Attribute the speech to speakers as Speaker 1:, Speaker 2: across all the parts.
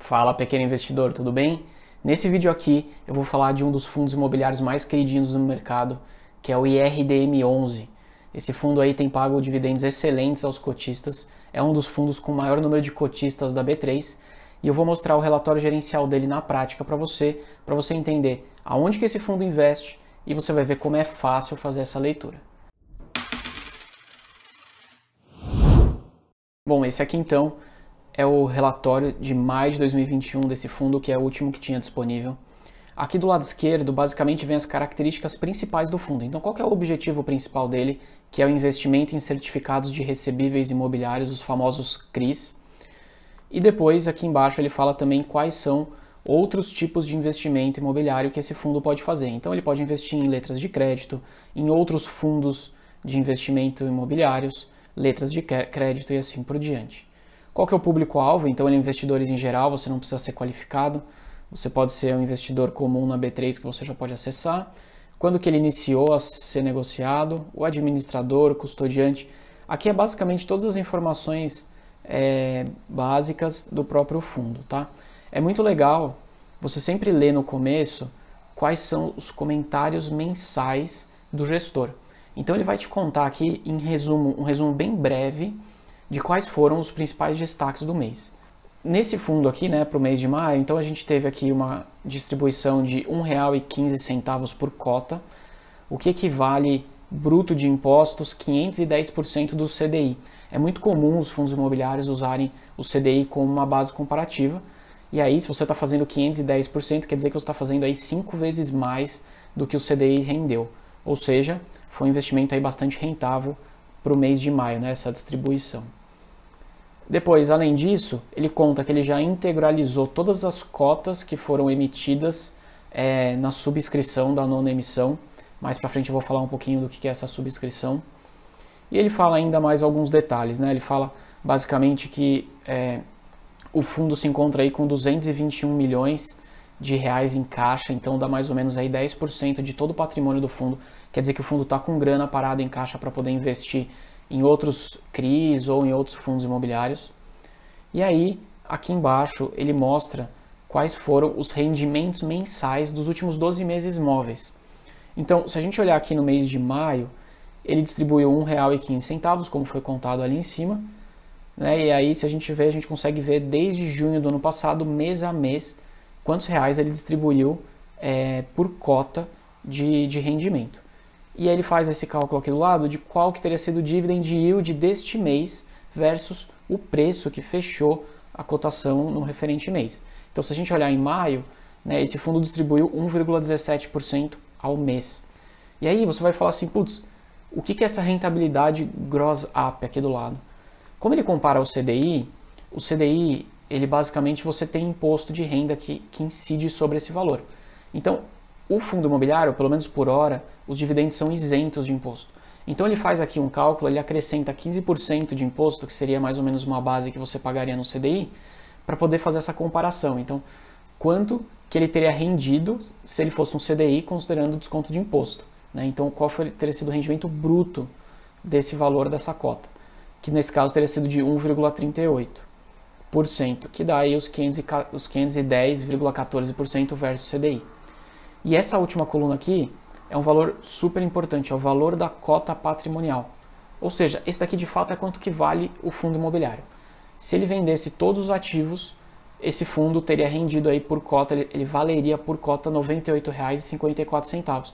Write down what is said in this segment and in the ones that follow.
Speaker 1: Fala, pequeno investidor, tudo bem? Nesse vídeo aqui eu vou falar de um dos fundos imobiliários mais queridinhos no mercado, que é o IRDM11. Esse fundo aí tem pago dividendos excelentes aos cotistas, é um dos fundos com o maior número de cotistas da B3 e eu vou mostrar o relatório gerencial dele na prática para você entender aonde que esse fundo investe e você vai ver como é fácil fazer essa leitura. Bom, esse aqui então é o relatório de maio de 2021 desse fundo, que é o último que tinha disponível. Aqui do lado esquerdo, basicamente, vem as características principais do fundo. Então, qual que é o objetivo principal dele, que é o investimento em certificados de recebíveis imobiliários, os famosos CRIs. E depois, aqui embaixo, ele fala também quais são outros tipos de investimento imobiliário que esse fundo pode fazer. Então, ele pode investir em letras de crédito, em outros fundos de investimento imobiliários, letras de crédito e assim por diante. Qual que é o público-alvo? Então, ele é investidores em geral, você não precisa ser qualificado. Você pode ser um investidor comum na B3 que você já pode acessar. Quando que ele iniciou a ser negociado, o administrador, o custodiante. Aqui é basicamente todas as informações básicas do próprio fundo, tá? É muito legal você sempre ler no começo quais são os comentários mensais do gestor. Então, ele vai te contar aqui, em resumo, um resumo bem breve de quais foram os principais destaques do mês. Nesse fundo aqui, né, para o mês de maio, então a gente teve aqui uma distribuição de R$ 1,15 por cota, o que equivale, bruto de impostos, 510% do CDI. É muito comum os fundos imobiliários usarem o CDI como uma base comparativa, e aí se você está fazendo 510%, quer dizer que você está fazendo aí 5 vezes mais do que o CDI rendeu. Ou seja, foi um investimento aí bastante rentável para o mês de maio, né, essa distribuição. Depois, além disso, ele conta que ele já integralizou todas as cotas que foram emitidas na subscrição da nona emissão. Mais para frente eu vou falar um pouquinho do que é essa subscrição. E ele fala ainda mais alguns detalhes, né? Ele fala basicamente que o fundo se encontra aí com 221 milhões de reais em caixa, então dá mais ou menos aí 10% de todo o patrimônio do fundo. Quer dizer que o fundo está com grana parada em caixa para poder investir em outros CRIs ou em outros fundos imobiliários. E aí, aqui embaixo, ele mostra quais foram os rendimentos mensais dos últimos 12 meses móveis. Então, se a gente olhar aqui no mês de maio, ele distribuiu R$ 1,15, como foi contado ali em cima. Né? E aí, se a gente ver, a gente consegue ver desde junho do ano passado, mês a mês, quantos reais ele distribuiu por cota de rendimento. E aí ele faz esse cálculo aqui do lado de qual que teria sido o dividend yield deste mês versus o preço que fechou a cotação no referente mês. Então, se a gente olhar em maio, né, esse fundo distribuiu 1,17% ao mês. E aí você vai falar assim, putz, o que é essa rentabilidade gross up aqui do lado? Como ele compara ao CDI, o CDI, ele basicamente você tem imposto de renda que incide sobre esse valor. Então, o fundo imobiliário, pelo menos por hora, os dividendos são isentos de imposto. Então ele faz aqui um cálculo, ele acrescenta 15% de imposto, que seria mais ou menos uma base que você pagaria no CDI, para poder fazer essa comparação. Então, quanto que ele teria rendido se ele fosse um CDI, considerando o desconto de imposto. Né? Então, qual teria sido o rendimento bruto desse valor dessa cota? Que nesse caso teria sido de 1,38%, que dá aí os 510,14% versus CDI. E essa última coluna aqui é um valor super importante, é o valor da cota patrimonial. Ou seja, esse daqui de fato é quanto que vale o fundo imobiliário. Se ele vendesse todos os ativos, esse fundo teria rendido aí por cota, ele valeria por cota R$ 98,54.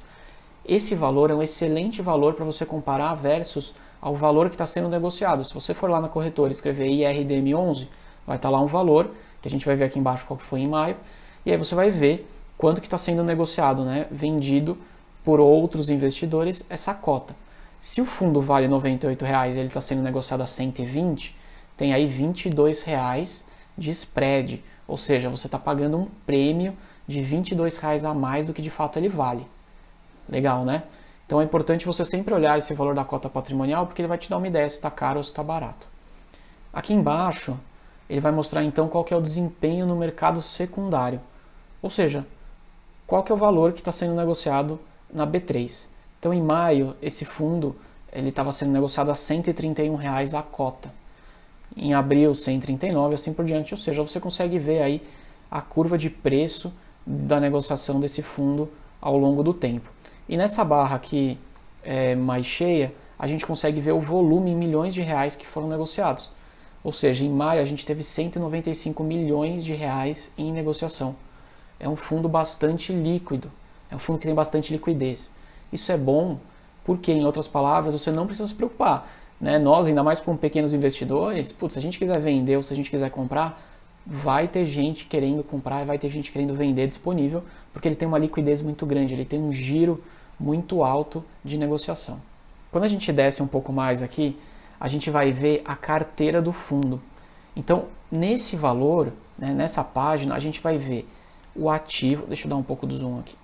Speaker 1: Esse valor é um excelente valor para você comparar versus ao valor que está sendo negociado. Se você for lá na corretora e escrever IRDM11, vai estar lá um valor, que a gente vai ver aqui embaixo qual que foi em maio, e aí você vai ver quanto que está sendo negociado, né? Vendido por outros investidores essa cota. Se o fundo vale R$ 98,00 e ele está sendo negociado a 120, tem aí R$ 22,00 de spread, ou seja, você está pagando um prêmio de R$ 22,00 a mais do que de fato ele vale. Legal, né? Então é importante você sempre olhar esse valor da cota patrimonial, porque ele vai te dar uma ideia se está caro ou se está barato. Aqui embaixo, ele vai mostrar então qual que é o desempenho no mercado secundário, ou seja, qual que é o valor que está sendo negociado na B3. Então, em maio, esse fundo estava sendo negociado a R$ 131,00 a cota. em abril 139, assim por diante. Ou seja, você consegue ver aí a curva de preço da negociação desse fundo ao longo do tempo. E nessa barra aqui mais cheia, a gente consegue ver o volume em milhões de reais que foram negociados. Ou seja, em maio a gente teve 195 milhões de reais em negociação. É um fundo bastante líquido, é um fundo que tem bastante liquidez. Isso é bom porque, em outras palavras, você não precisa se preocupar. Né? Nós, ainda mais com pequenos investidores, se a gente quiser vender ou se a gente quiser comprar, vai ter gente querendo comprar e vai ter gente querendo vender disponível, porque ele tem uma liquidez muito grande, ele tem um giro muito alto de negociação. Quando a gente desce um pouco mais aqui, a gente vai ver a carteira do fundo. Então, nesse valor, né, nessa página, a gente vai ver o ativo. Deixa eu dar um pouco do zoom aqui.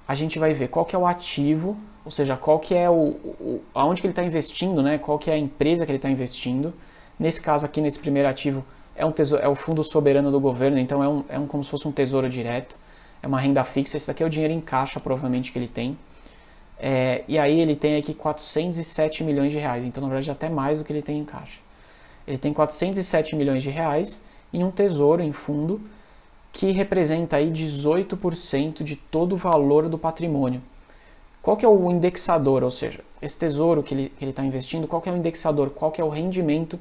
Speaker 1: A gente vai ver qual que é o ativo, ou seja, qual que é aonde que ele está investindo, né, qual que é a empresa que ele está investindo. Nesse caso aqui, nesse primeiro ativo, é o fundo soberano do governo, então como se fosse um tesouro direto, é uma renda fixa. Esse daqui é o dinheiro em caixa, provavelmente, que ele tem. E aí ele tem aqui 407 milhões de reais, então na verdade até mais do que ele tem em caixa. Ele tem 407 milhões de reais em um tesouro, em fundo, que representa aí 18% de todo o valor do patrimônio. Qual que é o indexador, ou seja, esse tesouro que ele está investindo, qual que é o indexador, qual que é o rendimento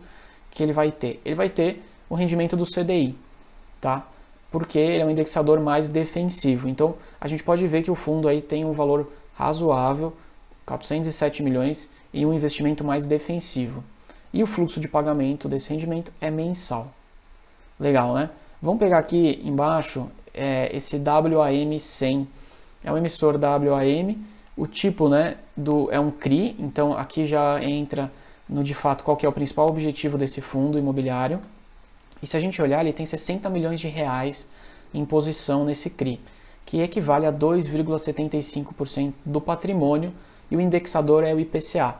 Speaker 1: que ele vai ter? Ele vai ter o rendimento do CDI, tá? Porque ele é um indexador mais defensivo. Então a gente pode ver que o fundo aí tem um valor razoável, 407 milhões, e um investimento mais defensivo. E o fluxo de pagamento desse rendimento é mensal. Legal, né? Vamos pegar aqui embaixo esse WAM100. É um emissor WAM, o tipo, né, é um CRI, então aqui já entra no de fato qual que é o principal objetivo desse fundo imobiliário. E se a gente olhar, ele tem 60 milhões de reais em posição nesse CRI, que equivale a 2,75% do patrimônio, e o indexador é o IPCA.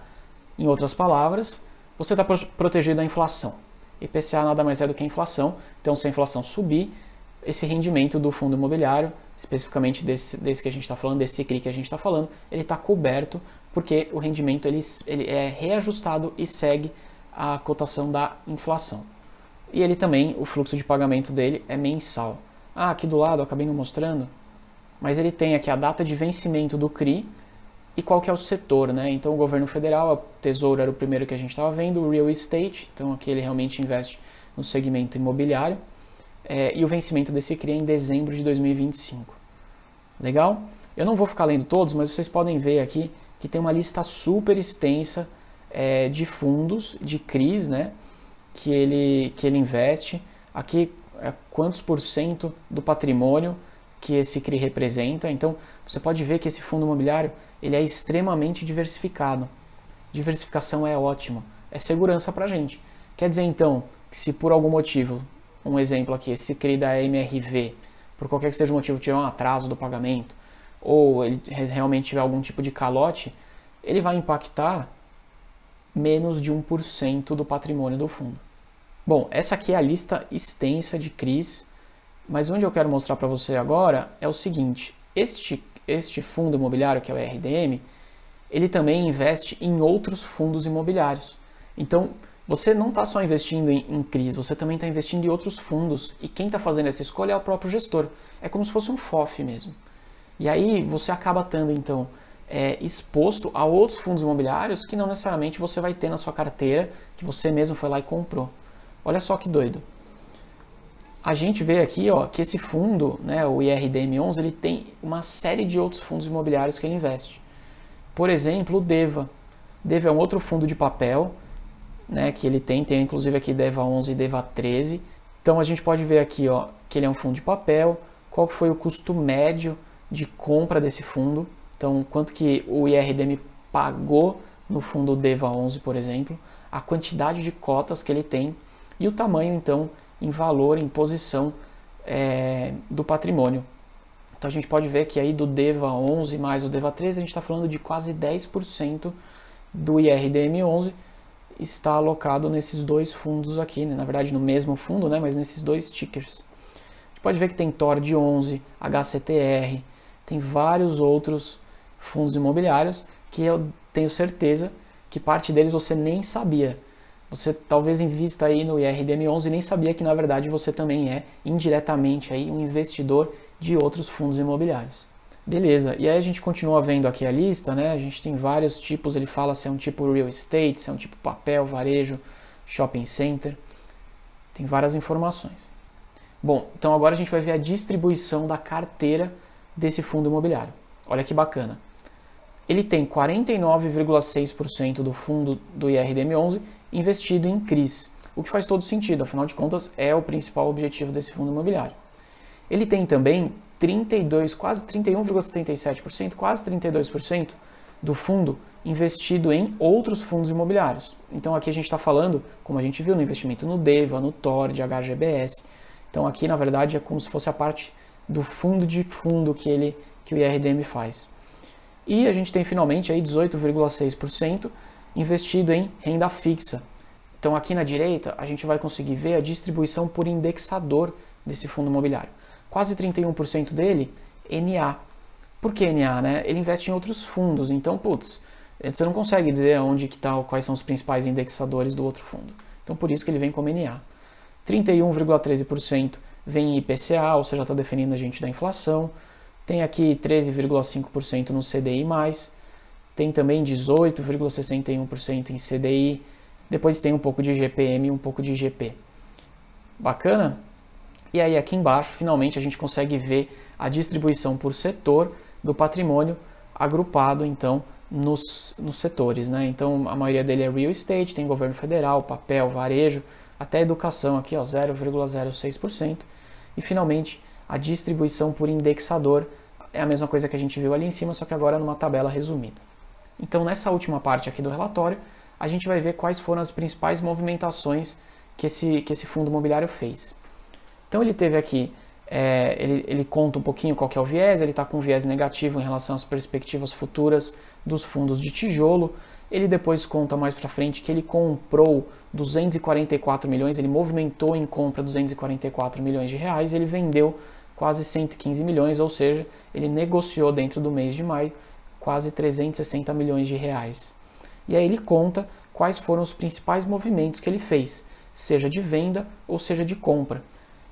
Speaker 1: Em outras palavras, você está protegido da inflação. IPCA nada mais é do que a inflação, então se a inflação subir, esse rendimento do fundo imobiliário, especificamente desse que a gente está falando, desse CRI que a gente está falando, ele está coberto porque o rendimento ele é reajustado e segue a cotação da inflação. E ele também, o fluxo de pagamento dele é mensal. Aqui do lado eu acabei não mostrando, mas ele tem aqui a data de vencimento do CRI e qual que é o setor, né? Então o governo federal, o Tesouro era o primeiro que a gente estava vendo, o Real Estate, então aqui ele realmente investe no segmento imobiliário, e o vencimento desse CRI é em dezembro de 2025. Legal? Eu não vou ficar lendo todos, mas vocês podem ver aqui que tem uma lista super extensa de fundos, de CRIs, né? Que ele investe. Aqui quantos por cento do patrimônio que esse CRI representa. Então você pode ver que esse fundo imobiliário ele é extremamente diversificado. Diversificação é ótimo, é segurança para a gente. Quer dizer então que se por algum motivo, um exemplo aqui, esse CRI da MRV, por qualquer que seja o motivo, tiver um atraso do pagamento, ou ele realmente tiver algum tipo de calote, ele vai impactar menos de 1% do patrimônio do fundo. Bom, essa aqui é a lista extensa de CRIs, mas onde eu quero mostrar para você agora é o seguinte: este fundo imobiliário, que é o RDM, ele também investe em outros fundos imobiliários. Então, você não está só investindo em CRIs, você também está investindo em outros fundos, e quem está fazendo essa escolha é o próprio gestor. É como se fosse um FOF mesmo. E aí você acaba estando, então, exposto a outros fundos imobiliários que não necessariamente você vai ter na sua carteira, que você mesmo foi lá e comprou. Olha só que doido. A gente vê aqui, ó, que esse fundo, né, o IRDM11, ele tem uma série de outros fundos imobiliários que ele investe. Por exemplo, o DEVA. DEVA é um outro fundo de papel, né, que ele tem inclusive aqui DEVA 11 e DEVA 13. Então a gente pode ver aqui, ó, que ele é um fundo de papel, qual que foi o custo médio de compra desse fundo. Então, quanto que o IRDM pagou no fundo DEVA 11, por exemplo, a quantidade de cotas que ele tem e o tamanho, então, em valor, em posição do patrimônio. Então, a gente pode ver que aí do DEVA 11 mais o DEVA 13, a gente está falando de quase 10% do IRDM 11 está alocado nesses dois fundos aqui, né? Na verdade, no mesmo fundo, né? Mas nesses dois tickers. A gente pode ver que tem TORD 11, HCTR, tem vários outros fundos imobiliários que eu tenho certeza que parte deles você nem sabia. Você talvez invista aí no IRDM11 e nem sabia que na verdade você também é indiretamente aí um investidor de outros fundos imobiliários. Beleza, e aí a gente continua vendo aqui a lista, né? A gente tem vários tipos, ele fala se é um tipo real estate, se é um tipo papel, varejo, shopping center, tem várias informações. Bom, então agora a gente vai ver a distribuição da carteira desse fundo imobiliário. Olha que bacana. Ele tem 49,6% do fundo do IRDM11 investido em CRIs, o que faz todo sentido, afinal de contas é o principal objetivo desse fundo imobiliário. Ele tem também 32, quase 31,77%, quase 32% do fundo investido em outros fundos imobiliários. Então aqui a gente está falando, como a gente viu, no investimento no DEVA, no TORD, HGBS. Então aqui na verdade é como se fosse a parte do fundo de fundo que o IRDM faz. E a gente tem finalmente aí 18,6% investido em renda fixa. Então aqui na direita a gente vai conseguir ver a distribuição por indexador desse fundo imobiliário. Quase 31% dele, NA. Por que NA, né? Ele investe em outros fundos, então, putz, você não consegue dizer onde que tá, quais são os principais indexadores do outro fundo. Então, por isso que ele vem como NA. 31,13% vem em IPCA, ou seja, está defendendo a gente da inflação. Tem aqui 13,5% no CDI+, tem também 18,61% em CDI, depois tem um pouco de GPM e um pouco de GP. Bacana? E aí aqui embaixo, finalmente, a gente consegue ver a distribuição por setor do patrimônio agrupado, então, nos setores, né? Então, a maioria dele é real estate, tem governo federal, papel, varejo, até educação aqui, 0,06%. E, finalmente, a distribuição por indexador é a mesma coisa que a gente viu ali em cima, só que agora numa tabela resumida. Então, nessa última parte aqui do relatório, a gente vai ver quais foram as principais movimentações que esse fundo imobiliário fez. Então ele teve aqui, ele conta um pouquinho qual que é o viés, ele está com um viés negativo em relação às perspectivas futuras dos fundos de tijolo. Ele depois conta mais para frente que ele comprou 244 milhões, ele movimentou em compra 244 milhões de reais, ele vendeu quase 115 milhões, ou seja, ele negociou dentro do mês de maio quase 360 milhões de reais. E aí ele conta quais foram os principais movimentos que ele fez, seja de venda ou seja de compra.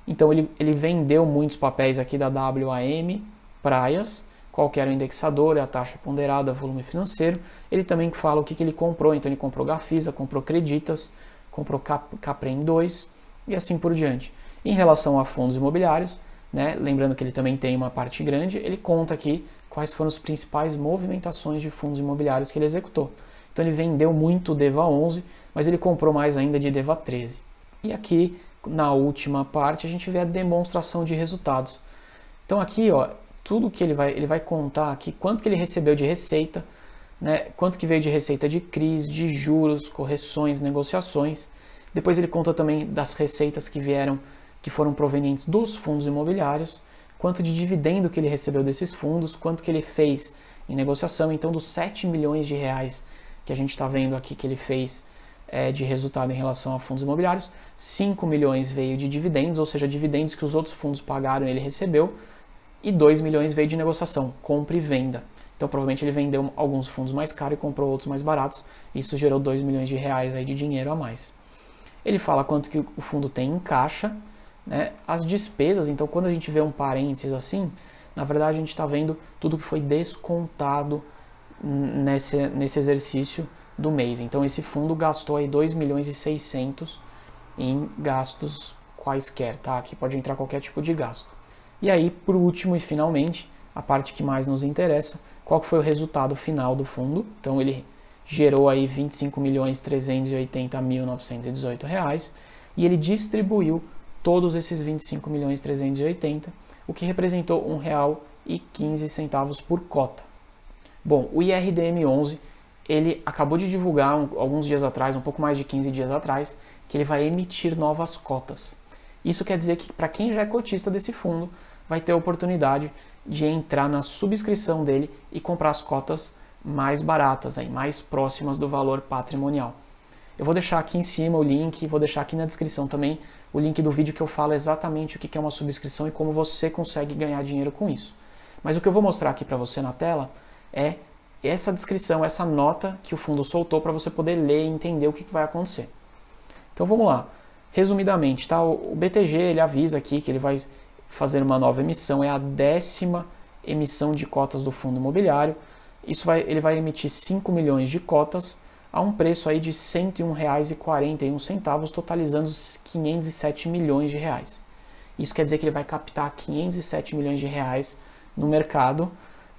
Speaker 1: Então ele vendeu muitos papéis aqui da WAM, Praias, qual que era o indexador, a taxa ponderada, volume financeiro. Ele também fala o que ele comprou, então ele comprou Gafisa, comprou Creditas, comprou Caprem 2 e assim por diante. Em relação a fundos imobiliários, né, lembrando que ele também tem uma parte grande, ele conta aqui quais foram as principais movimentações de fundos imobiliários que ele executou. Então ele vendeu muito DEVA 11, mas ele comprou mais ainda de DEVA 13. E aqui, na última parte, a gente vê a demonstração de resultados. Então aqui, ó, tudo que ele vai contar aqui, quanto que ele recebeu de receita, né, quanto que veio de receita de CRIs, de juros, correções, negociações. Depois ele conta também das receitas que foram provenientes dos fundos imobiliários, quanto de dividendo que ele recebeu desses fundos, quanto que ele fez em negociação. Então, dos 7 milhões de reais que a gente está vendo aqui que ele fez de resultado em relação a fundos imobiliários, 5 milhões veio de dividendos, ou seja, dividendos que os outros fundos pagaram ele recebeu, e 2 milhões veio de negociação, compra e venda. Então provavelmente ele vendeu alguns fundos mais caros e comprou outros mais baratos, isso gerou 2 milhões de reais aí de dinheiro a mais. Ele fala quanto que o fundo tem em caixa, né? As despesas, então quando a gente vê um parênteses assim, na verdade a gente está vendo tudo que foi descontado nesse exercício do mês. Então esse fundo gastou aí 2 milhões e 600 em gastos quaisquer, tá? Aqui pode entrar qualquer tipo de gasto. E aí, por último e finalmente, a parte que mais nos interessa, qual que foi o resultado final do fundo? Então ele gerou aí 25.380.918 reais e ele distribuiu todos esses 25.380.000, o que representou R$ 1,15 por cota. Bom, o IRDM11 ele acabou de divulgar alguns dias atrás, um pouco mais de 15 dias atrás, que ele vai emitir novas cotas. Isso quer dizer que para quem já é cotista desse fundo, vai ter a oportunidade de entrar na subscrição dele e comprar as cotas mais baratas, aí, mais próximas do valor patrimonial. Eu vou deixar aqui em cima o link, vou deixar aqui na descrição também o link do vídeo que eu falo exatamente o que é uma subscrição e como você consegue ganhar dinheiro com isso. Mas o que eu vou mostrar aqui para você na tela é essa descrição, essa nota que o fundo soltou para você poder ler e entender o que vai acontecer. Então vamos lá. Resumidamente, tá? O BTG ele avisa aqui que ele vai fazer uma nova emissão, é a 10ª emissão de cotas do fundo imobiliário. Ele vai emitir 5 milhões de cotas a um preço aí de R$ 101,41, totalizando os 507 milhões de reais. Isso quer dizer que ele vai captar 507 milhões de reais no mercado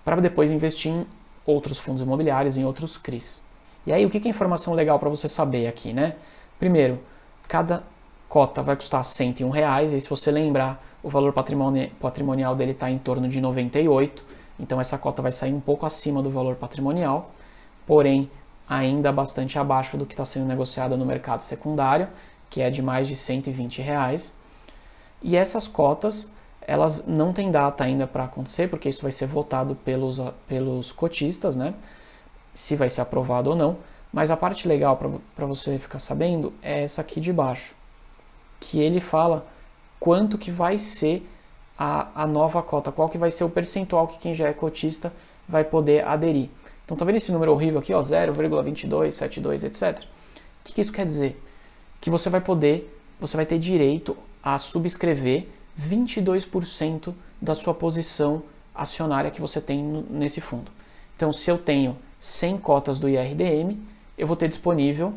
Speaker 1: para depois investir em outros fundos imobiliários, em outros CRIs. E aí, o que é informação legal para você saber aqui, né? Primeiro, cada cota vai custar R$ 101, e se você lembrar, o valor patrimonial dele está em torno de 98, então essa cota vai sair um pouco acima do valor patrimonial, porém ainda bastante abaixo do que está sendo negociado no mercado secundário, que é de mais de R$ 120. E essas cotas, elas não têm data ainda para acontecer, porque isso vai ser votado pelos cotistas, né? Se vai ser aprovado ou não. Mas a parte legal para você ficar sabendo é essa aqui de baixo, que ele fala quanto que vai ser a nova cota, qual que vai ser o percentual que quem já é cotista vai poder aderir. Então tá vendo esse número horrível aqui, ó, 0,2272, etc. O que isso quer dizer? Que você vai ter direito a subscrever 22% da sua posição acionária que você tem nesse fundo. Então, se eu tenho 100 cotas do IRDM, eu vou ter disponível,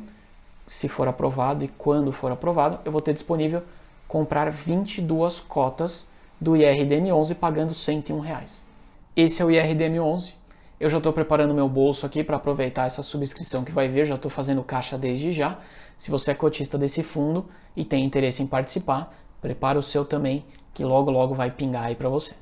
Speaker 1: se for aprovado e quando for aprovado, eu vou ter disponível comprar 22 cotas do IRDM11 pagando R$ 101. Esse é o IRDM11. Eu já estou preparando meu bolso aqui para aproveitar essa subscrição que vai vir, já estou fazendo caixa desde já. Se você é cotista desse fundo e tem interesse em participar, prepara o seu também, que logo logo vai pingar aí para você.